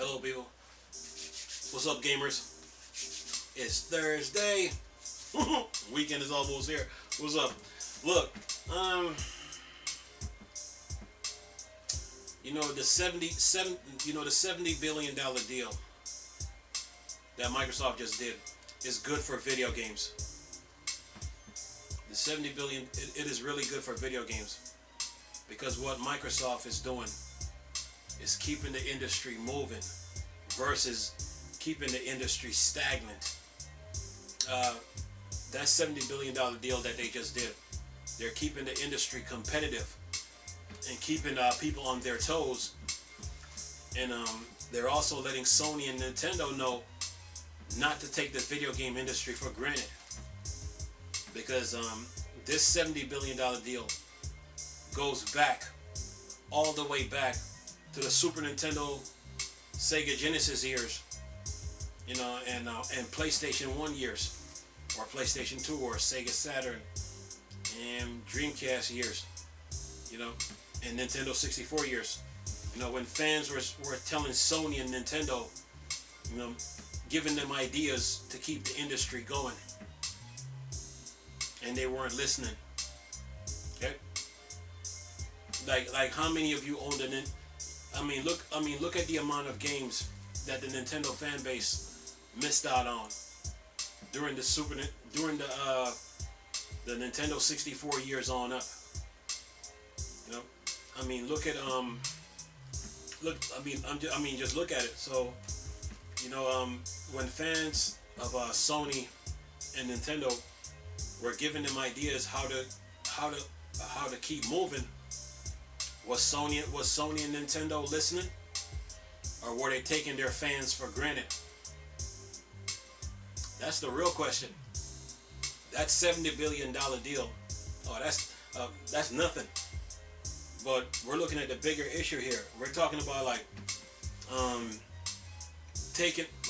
Hello, people. What's up, gamers? It's Thursday. Weekend is almost here. What's up? Look, the $70 billion deal that Microsoft just did is good for video games. The 70 billion, it is really good for video games because what Microsoft is doing is keeping the industry moving versus keeping the industry stagnant. That $70 billion deal that they just did, they're keeping the industry competitive and keeping people on their toes. And they're also letting Sony and Nintendo know not to take the video game industry for granted. Because this $70 billion deal goes back, all the way back to the Super Nintendo, Sega Genesis years, and PlayStation 1 years, or PlayStation 2, or Sega Saturn, and Dreamcast years, and Nintendo 64 years. When fans were telling Sony and Nintendo, giving them ideas to keep the industry going, and they weren't listening. Okay, like how many of you owned an? Look at the amount of games that the Nintendo fan base missed out on during the the Nintendo 64 years on up. Just look at it. So, when fans of Sony and Nintendo were giving them ideas how to keep moving, was Sony and Nintendo listening, or were they taking their fans for granted? That's the real question. That $70 billion deal, that's nothing. But we're looking at the bigger issue here. We're talking about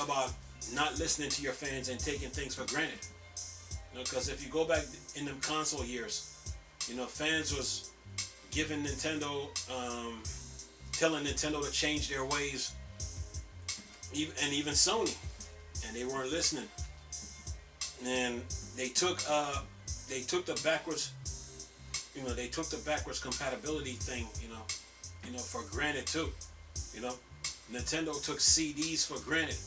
about not listening to your fans and taking things for granted. Because if you go back in them console years, fans was giving Nintendo, telling Nintendo to change their ways, and even Sony, and they weren't listening. And they took the backwards, compatibility thing, for granted too. Nintendo took CDs for granted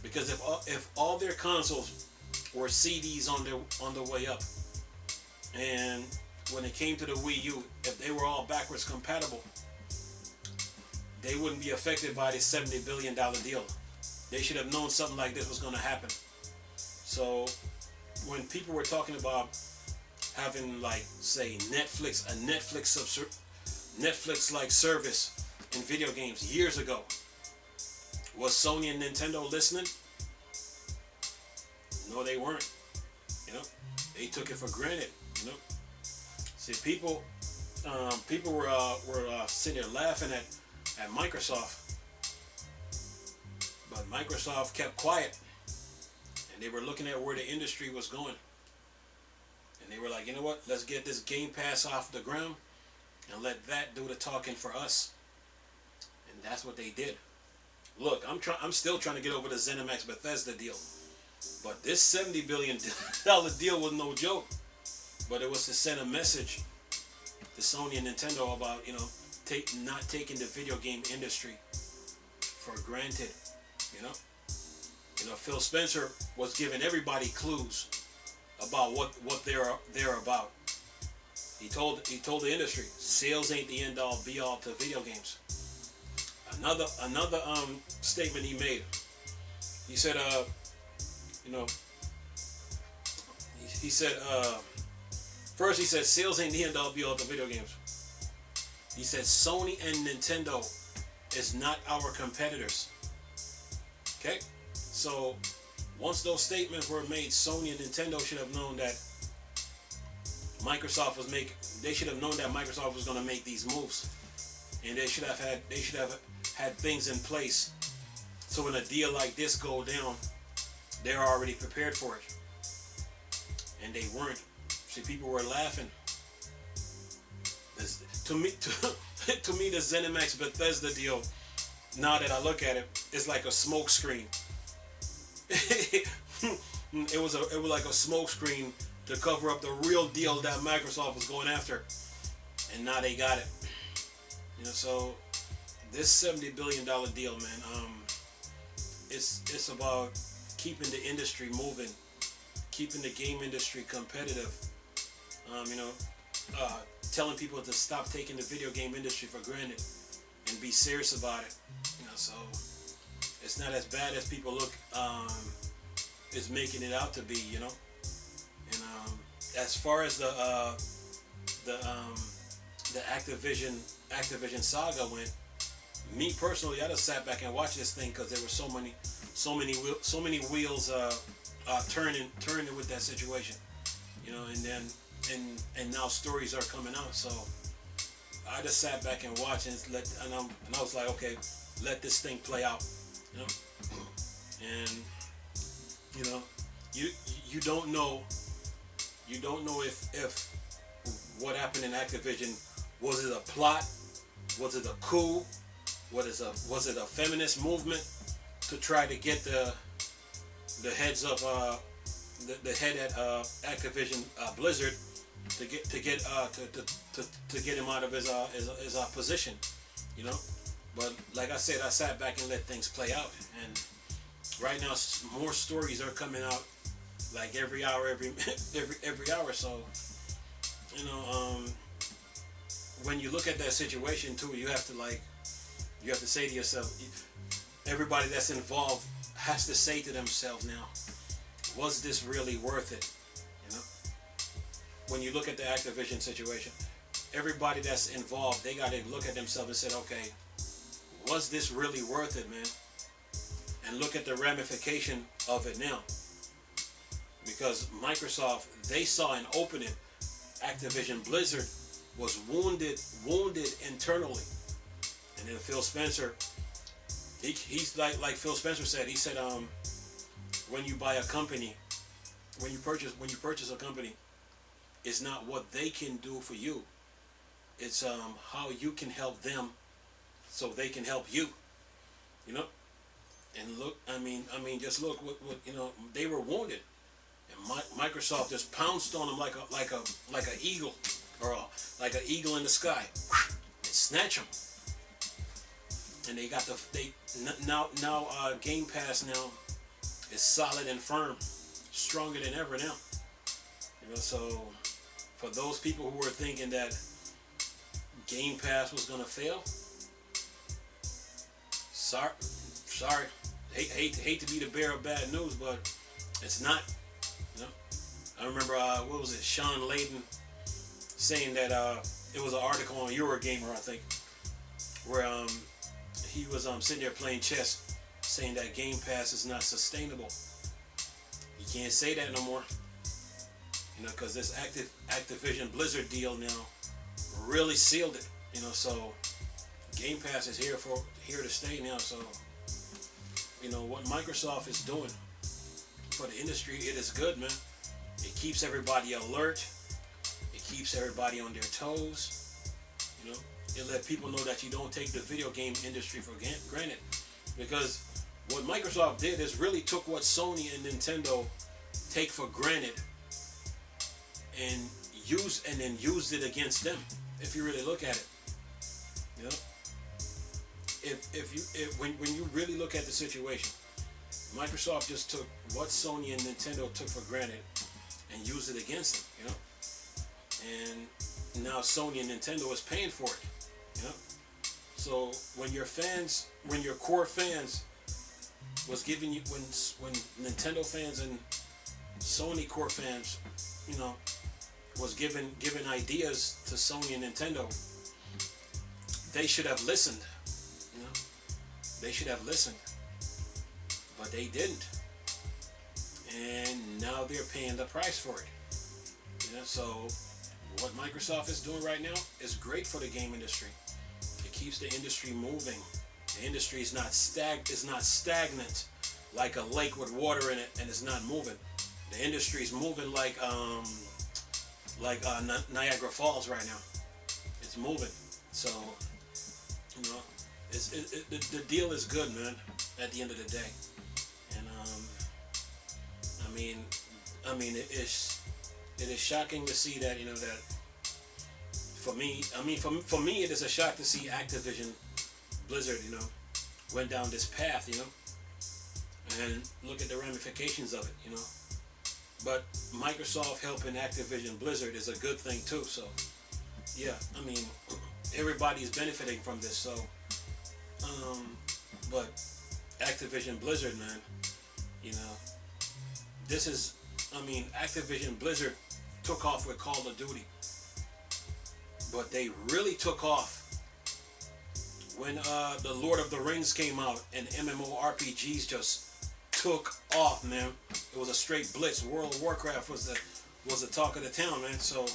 because if all their consoles were CDs on the way up, and when it came to the Wii U, if they were all backwards compatible, they wouldn't be affected by this $70 billion deal. They should have known something like this was going to happen. So when people were talking about having, say, Netflix-like service in video games years ago, was Sony and Nintendo listening? No, they weren't. They took it for granted. See, people were sitting there laughing at Microsoft, but Microsoft kept quiet, and they were looking at where the industry was going, and they were like, you know what? Let's get this Game Pass off the ground, and let that do the talking for us. And that's what they did. Look, I'm still trying to get over the ZeniMax Bethesda deal, but this $70 billion deal was no joke. But it was to send a message to Sony and Nintendo about, not taking the video game industry for granted. Phil Spencer was giving everybody clues about what they're about. He told the industry, sales ain't the end all be all to video games. Another statement he made. He said, first he said sales ain't the end all be all to video games. He said Sony and Nintendo is not our competitors. Okay? So once those statements were made, Sony and Nintendo should have known that Microsoft was going to make these moves. And they should have had things in place so when a deal like this go down, they're already prepared for it. And they weren't. See, people were laughing. To me, the ZeniMax Bethesda deal now that I look at it, it's like a smoke screen. It was like a smoke screen to cover up the real deal that Microsoft was going after, and now they got it. So this $70 billion deal, man, it's about keeping the industry moving, keeping the game industry competitive. You know, telling people to stop taking the video game industry for granted and be serious about it. So it's not as bad as people look. Is making it out to be. And as far as the Activision saga went, me personally, I just sat back and watched this thing because there were so many wheels turning with that situation. And then and now stories are coming out. So I just sat back and watched and I was like, okay, let this thing play out. And you don't know if what happened in Activision, was it a plot, was it a coup, was it a feminist movement to try to get the heads of the head at Activision Blizzard to get him out of his position. But like I said, I sat back and let things play out, and right now more stories are coming out like every hour, every hour. So when you look at that situation too, you have to say to yourself, everybody that's involved has to say to themselves now, was this really worth it? When you look at the Activision situation, everybody that's involved, they got to look at themselves and say, okay, was this really worth it, man? And look at the ramification of it now. Because Microsoft, they saw an opening. Activision Blizzard was wounded internally. And then Phil Spencer, he's like Phil Spencer said, he said, when you buy a company, when you purchase a company, it's not what they can do for you. It's how you can help them so they can help you. And look, I mean, just look what they were wounded, and Microsoft just pounced on them like a eagle, or like an eagle in the sky, and snatch them. And they got now Game Pass now is solid and firm, stronger than ever now. So for those people who were thinking that Game Pass was gonna fail, sorry. Hate to be the bearer of bad news, but it's not. I remember what was it? Sean Layden saying that it was an article on Eurogamer, I think, where he was sitting there playing chess, saying that Game Pass is not sustainable. You can't say that no more. Because this Activision Blizzard deal now really sealed it. So Game Pass is here to stay now. So what Microsoft is doing for the industry, it is good, man. It keeps everybody alert. It keeps everybody on their toes. It let people know that you don't take the video game industry for granted. Because what Microsoft did is really took what Sony and Nintendo take for granted and used it against them. If you really look at it, when you really look at the situation, Microsoft just took what Sony and Nintendo took for granted and used it against them. And now Sony and Nintendo is paying for it. So when your core fans was giving you, when Nintendo fans and Sony core fans, was giving ideas to Sony and Nintendo, they should have listened. They should have listened, but they didn't, and now they're paying the price for it. So what Microsoft is doing right now is great for the game industry. It keeps the industry moving. The industry is not stagnant like a lake with water in it and it's not moving. The industry is moving like Niagara Falls right now. It's moving. So the deal is good, man. At the end of the day, and I mean, it is shocking to see that, that for me, for me it is a shock to see Activision Blizzard, went down this path, and look at the ramifications of it, But Microsoft helping Activision Blizzard is a good thing too. So yeah, everybody's benefiting from this. So but Activision Blizzard, man, this is, Activision Blizzard took off with Call of Duty, but they really took off when the Lord of the Rings came out and MMORPGs just took off, man. It was a straight blitz. World of Warcraft was the talk of the town, man. So,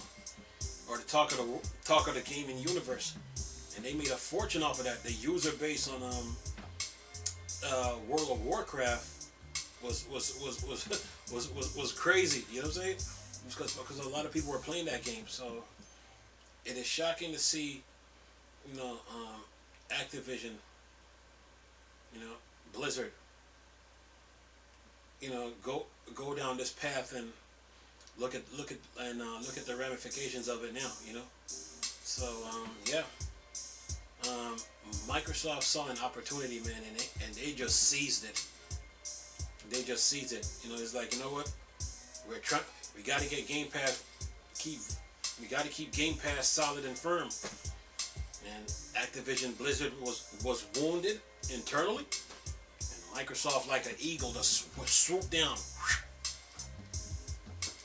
or the talk of the gaming universe, and they made a fortune off of that. The user base on World of Warcraft was crazy. You know what I'm saying? Because a lot of people were playing that game. So it is shocking to see, Activision, Blizzard, go down this path and look at the ramifications of it now. So yeah, Microsoft saw an opportunity, man, and they just seized it. They just seized it. It's like, you know what? We got to get Game Pass. We got to keep Game Pass solid and firm. And Activision Blizzard was wounded internally, and Microsoft, like an eagle, just swooped down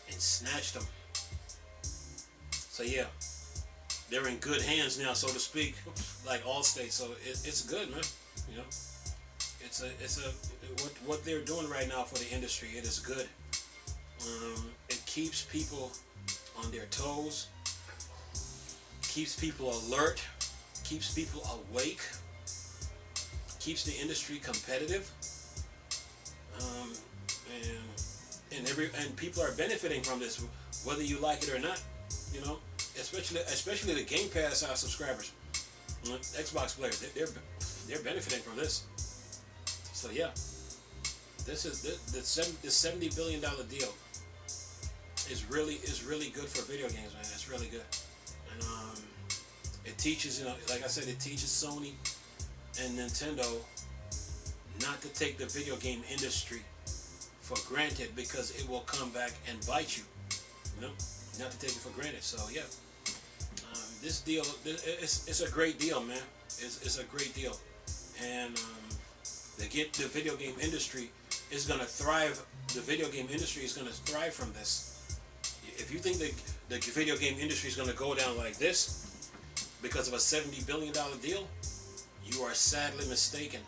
and snatched them. So yeah, they're in good hands now, so to speak, like Allstate. So it's good, man. It's what they're doing right now for the industry. It is good. It keeps people on their toes, keeps people alert, keeps people awake, keeps the industry competitive, and people are benefiting from this, whether you like it or not. Especially the Game Pass subscribers, Xbox players, they're benefiting from this. So yeah, this is the $70 billion deal is really good for video games, man. It's really good, and it teaches, like I said, it teaches Sony and Nintendo not to take the video game industry for granted, because it will come back and bite you. Not to take it for granted. So yeah, this deal, it's a great deal, man. It's a great deal, and the video game industry is gonna thrive. The video game industry is gonna thrive from this. If you think the video game industry is gonna go down like this because of a $70 billion deal, you are sadly mistaken.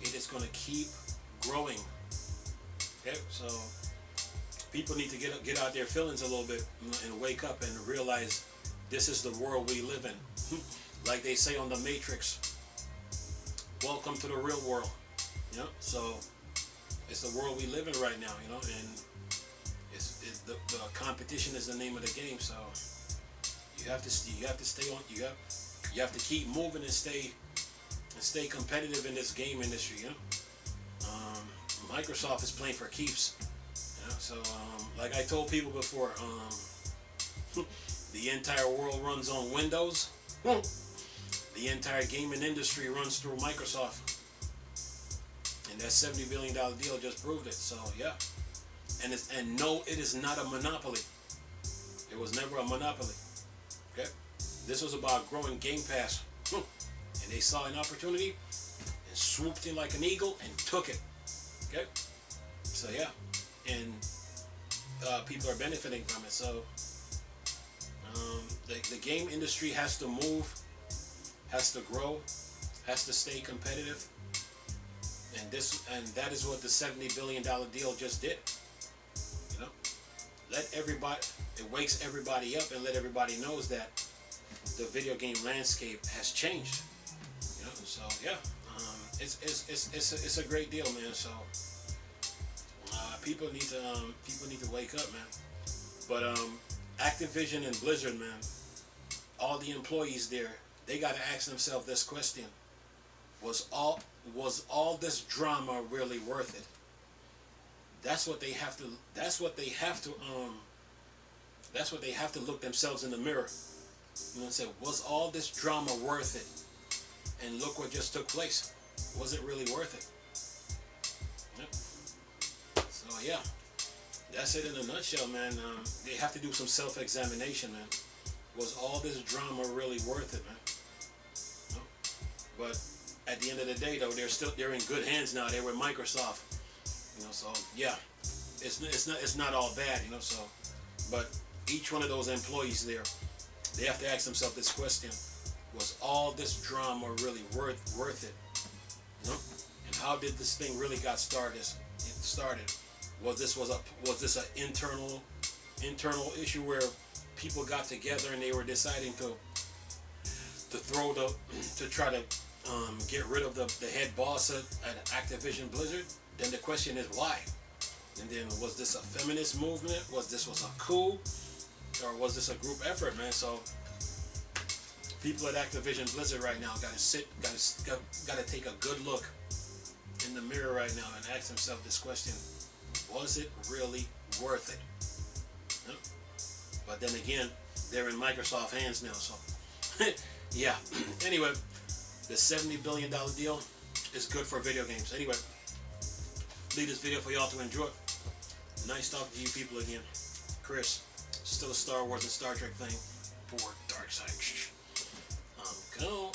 It is gonna keep growing. Okay, so people need to get out their feelings a little bit and wake up and realize this is the world we live in. Like they say on The Matrix, welcome to the real world. So it's the world we live in right now. And the competition is the name of the game. So you have to stay on. You have to keep moving and stay competitive in this game industry. Microsoft is playing for keeps. So like I told people before, the entire world runs on Windows. The entire gaming industry runs through Microsoft, and that $70 billion deal just proved it. So yeah, and no, it is not a monopoly. It was never a monopoly. Okay, this was about growing Game Pass, and they saw an opportunity and swooped in like an eagle and took it. Okay, so yeah, and people are benefiting from it. So the game industry has to move, has to grow, has to stay competitive, and that is what the $70 billion deal just did. It wakes everybody up and let everybody knows that the video game landscape has changed. So yeah, it's a great deal, man. So people need to wake up, man. But Activision and Blizzard, man, all the employees there, they got to ask themselves this question: Was all this drama really worth it? That's what they have to. That's what they have to. That's what they have to look themselves in the mirror. You know, and say, was all this drama worth it? And look what just took place. Was it really worth it? Yep. So yeah, that's it in a nutshell, man. They have to do some self-examination, man. Was all this drama really worth it, man? No. But at the end of the day, though, they're in good hands now. They're with Microsoft, you know. So yeah, it's not all bad, you know. So, but each one of those employees there, they have to ask themselves this question: was all this drama really worth it? You know? And how did this thing really got started? Was this an internal issue where people got together and they were deciding to try to get rid of the head boss at Activision Blizzard? Then the question is why? And then was this a feminist movement? Was a coup? Or was this a group effort, man? So people at Activision Blizzard right now gotta take a good look in the mirror right now and ask themselves this question: was it really worth it? Yep. But then again, they're in Microsoft hands now, so yeah. Anyway, the $70 billion deal is good for video games. Anyway, leave this video for y'all to enjoy. Nice talking to you people again. Chris, still a Star Wars and Star Trek thing for Dark Side. Go.